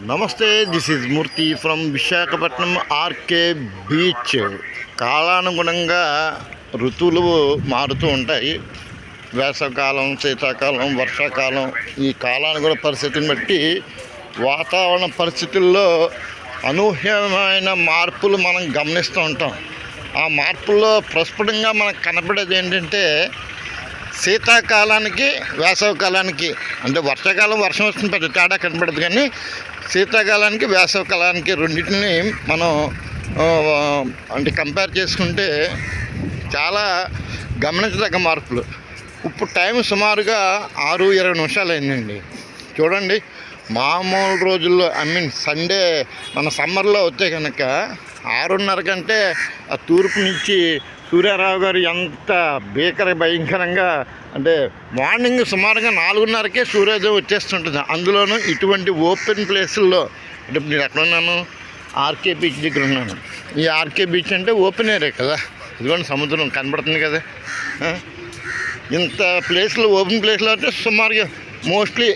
నమస్తే, this is Murthy from Visakhapatnam RK beach. కాలానుగుణంగా ఋతువులు మారుతూ ఉంటాయి. వేసవకాలం, శీతాకాలం, వర్షాకాలం. ఈ కాలానుగుణ పరిస్థితిని బట్టి వాతావరణ పరిస్థితుల్లో అనూహ్యమైన మార్పులు మనం గమనిస్తూ ఉంటాం. ఆ మార్పుల్లో ప్రస్ఫుటంగా మనకు కనపడేది ఏంటంటే, శీతాకాలానికి వేసవకాలానికి, అంటే వర్షాకాలం వర్షం వస్తుంది పెద్ద తేడా కనపడదు, కానీ శీతాకాలానికి వేసవకాలానికి రెండింటిని మనం అంటే కంపేర్ చేసుకుంటే చాలా గమనించదగ్గ మార్పులు. ఇప్పుడు టైం సుమారుగా 6:20 అయిందండి. చూడండి, మామూలు రోజుల్లో సండే మన సమ్మర్లో వస్తే కనుక 6:30 కంటే ఆ తూర్పు నుంచి సూర్యారావు గారు ఎంత భయంకరంగా, అంటే మార్నింగ్ సుమారుగా 4:30కే సూర్యోదయం వచ్చేస్తుంటుంది. అందులోనూ ఇటువంటి ఓపెన్ ప్లేసుల్లో, అంటే నేను ఎక్కడ ఉన్నాను, ఆర్కే బీచ్ దగ్గర ఉన్నాను. ఈ ఆర్కే బీచ్ అంటే ఓపెన్ ఏరియా కదా, ఇదిగోండి సముద్రం కనబడుతుంది కదా. ఇంత ప్లేస్లో, ఓపెన్ ప్లేస్లో అయితే సుమారుగా మోస్ట్లీ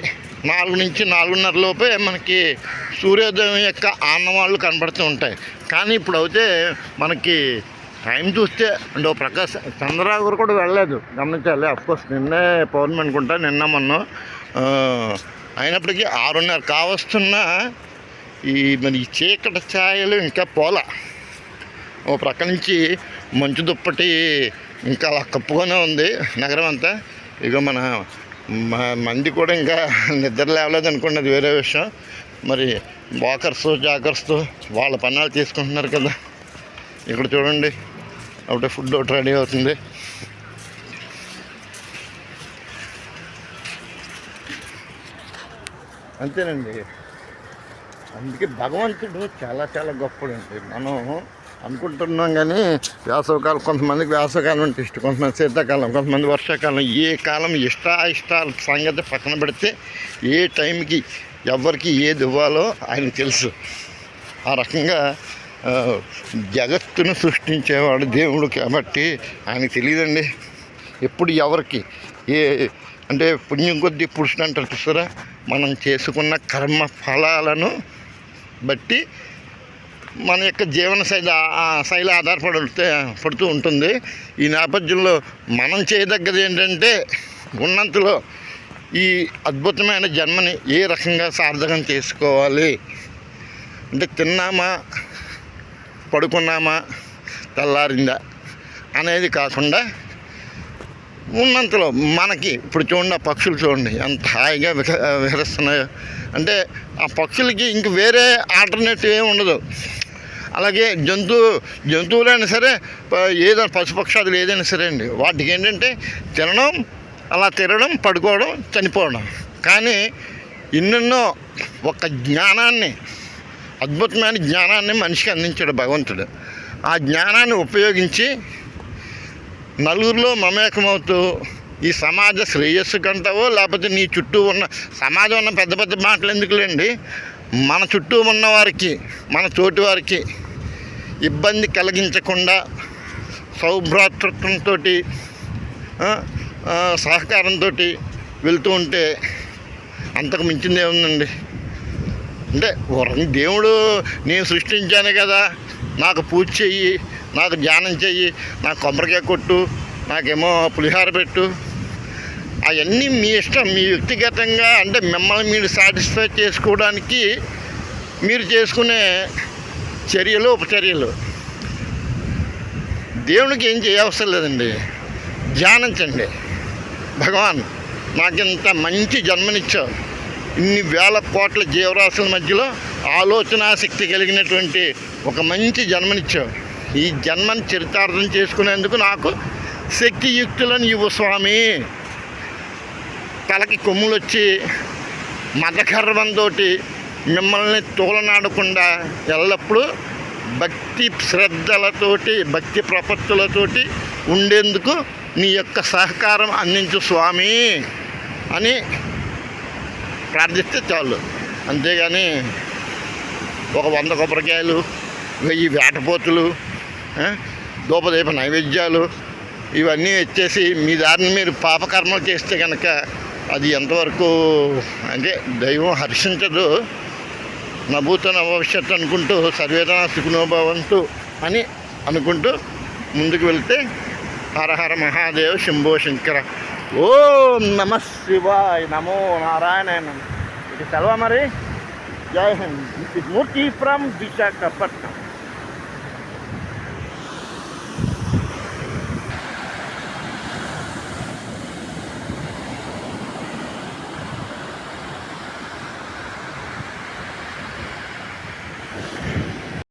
4 నుంచి 4:30 లోపే మనకి సూర్యోదయం యొక్క ఆనవాళ్ళు కనబడుతూ ఉంటాయి. కానీ ఇప్పుడు అయితే మనకి టైం చూస్తే, అంటే ఓ ప్రకాశ్ చంద్రరావు గారు కూడా వెళ్ళలేదు, గమనించాలి. అఫ్కోర్స్ నిన్నే పౌర్ణమి అనుకుంటా, నిన్న మొన్న. అయినప్పటికీ 6:30 కావస్తున్న మరి ఈ చీకటి ఛాయలు ఇంకా పోలా. ఓ ప్రక్క నుంచి మంచు దుప్పటి ఇంకా అలా కప్పుగానే ఉంది నగరం అంతా. ఇక మన మంది కూడా ఇంకా నిద్ర లేవలేదు అనుకోండి, అది వేరే విషయం. మరి వాకర్స్ జాకర్స్తో వాళ్ళ పన్నాలు తీసుకుంటున్నారు కదా. ఇక్కడ చూడండి, ఒకటి ఫుడ్ ఒకటి రెడీ అవుతుంది. అంతేనండి. అందుకే భగవంతుడు చాలా చాలా గొప్పడండి. మనం అనుకుంటున్నాం కానీ వేసవకాలం, కొంతమందికి వేసవకాలం అంటే ఇష్టం, కొంతమంది శీతాకాలం, కొంతమంది వర్షాకాలం. ఏ కాలం ఇష్టాల సంగతి పక్కన పెడితే ఏ టైంకి ఎవరికి ఏది ఇవ్వాలో ఆయనకు తెలుసు. ఆ రకంగా జగత్తును సృష్టించేవాడు దేవుడు కాబట్టి ఆయనకు తెలియదండి ఎప్పుడు ఎవరికి అంటే పుణ్యం కొద్దీ పురుషుడు అంటారు చూసారా, మనం చేసుకున్న కర్మ ఫలాలను బట్టి మన యొక్క జీవన శైలి పడుతూ ఉంటుంది. ఈ నేపథ్యంలో మనం చేయదగ్గది ఏంటంటే, ఉన్నంతలో ఈ అద్భుతమైన జన్మని ఏ రకంగా సార్థకం చేసుకోవాలి అంటే, తిన్నామా పడుకున్నామా తెల్లారిందా అనేది కాకుండా, ఉన్నంతలో మనకి ఇప్పుడు చూడండి, ఆ పక్షులు చూడండి ఎంత హాయిగా విహరిస్తున్నాయో. అంటే ఆ పక్షులకి ఇంక వేరే ఆల్టర్నేటివ్ ఏమి ఉండదు. అలాగే జంతువులైనా సరే, ఏదైనా పశుపక్షాదులు ఏదైనా సరే అండి, వాటికి ఏంటంటే తినడం, అలా తిరగడం, పడుకోవడం, చనిపోవడం. కానీ ఎన్నెన్నో ఒక జ్ఞానాన్ని, అద్భుతమైన జ్ఞానాన్ని మనిషికి అందించాడు భగవంతుడు. ఆ జ్ఞానాన్ని ఉపయోగించి నలుగురిలో మమేకమవుతూ ఈ సమాజ శ్రేయస్సు కంటావో, లేకపోతే నీ చుట్టూ ఉన్న సమాజం ఉన్న పెద్ద పెద్ద మాటలు ఎందుకులేండి, మన చుట్టూ ఉన్న వారికి, మన తోటి వారికి ఇబ్బంది కలిగించకుండా సౌభ్రాతృత్వంతో, సహకారంతో వెళ్తూ ఉంటే అంతకు మించింది ఏముందండి. అంటే దేవుడు నేను సృష్టించాను కదా, నాకు పూజ చెయ్యి, నాకు ధ్యానం చెయ్యి, నాకు కొబ్బరికాయ కొట్టు, నాకేమో పులిహార పెట్టు, అవన్నీ మీ ఇష్టం, మీ వ్యక్తిగతంగా, అంటే మిమ్మల్ని మీరు సాటిస్ఫై చేసుకోవడానికి మీరు చేసుకునే చర్యలు, ఉపచర్యలు. దేవునికి ఏం చేయవసరం లేదండి, ధ్యానించండి. భగవాన్ నాకింత మంచి జన్మనిచ్చావు, ఇన్ని వేల కోట్ల జీవరాశుల మధ్యలో ఆలోచనాశక్తి కలిగినటువంటి ఒక మంచి జన్మనిచ్చావు. ఈ జన్మని చరితార్థం చేసుకునేందుకు నాకు శక్తియుక్తులను ఇవ్వు స్వామి. తలకి కొమ్ములు వచ్చి మతగర్వంతో మిమ్మల్ని తోలనాడకుండా ఎల్లప్పుడూ భక్తి శ్రద్ధలతోటి, భక్తి ప్రపత్తులతోటి ఉండేందుకు నీ యొక్క సహకారం అందించు స్వామి అని ప్రార్థిస్తే చాలు. అంతేగాని ఒక 100 కొబ్బరికాయలు, 1000 వేటపోతులు, ధూపదీప నైవేద్యాలు ఇవన్నీ వచ్చేసి మీ దారిని మీరు పాపకర్మలు చేస్తే కనుక అది ఎంతవరకు అంటే దైవం హర్షించదు. నభూత నభవిష్యత్తు అనుకుంటూ సర్వేదన సుఖనోభవంతు అని అనుకుంటూ ముందుకు వెళ్తే హర హర మహాదేవ్ శంభో శంకర. ఓం నమ శివాయ, నమో నారాయణ. ఇది సెలవు మరి. జై Hind. This is Murthy from Visakhapatnam.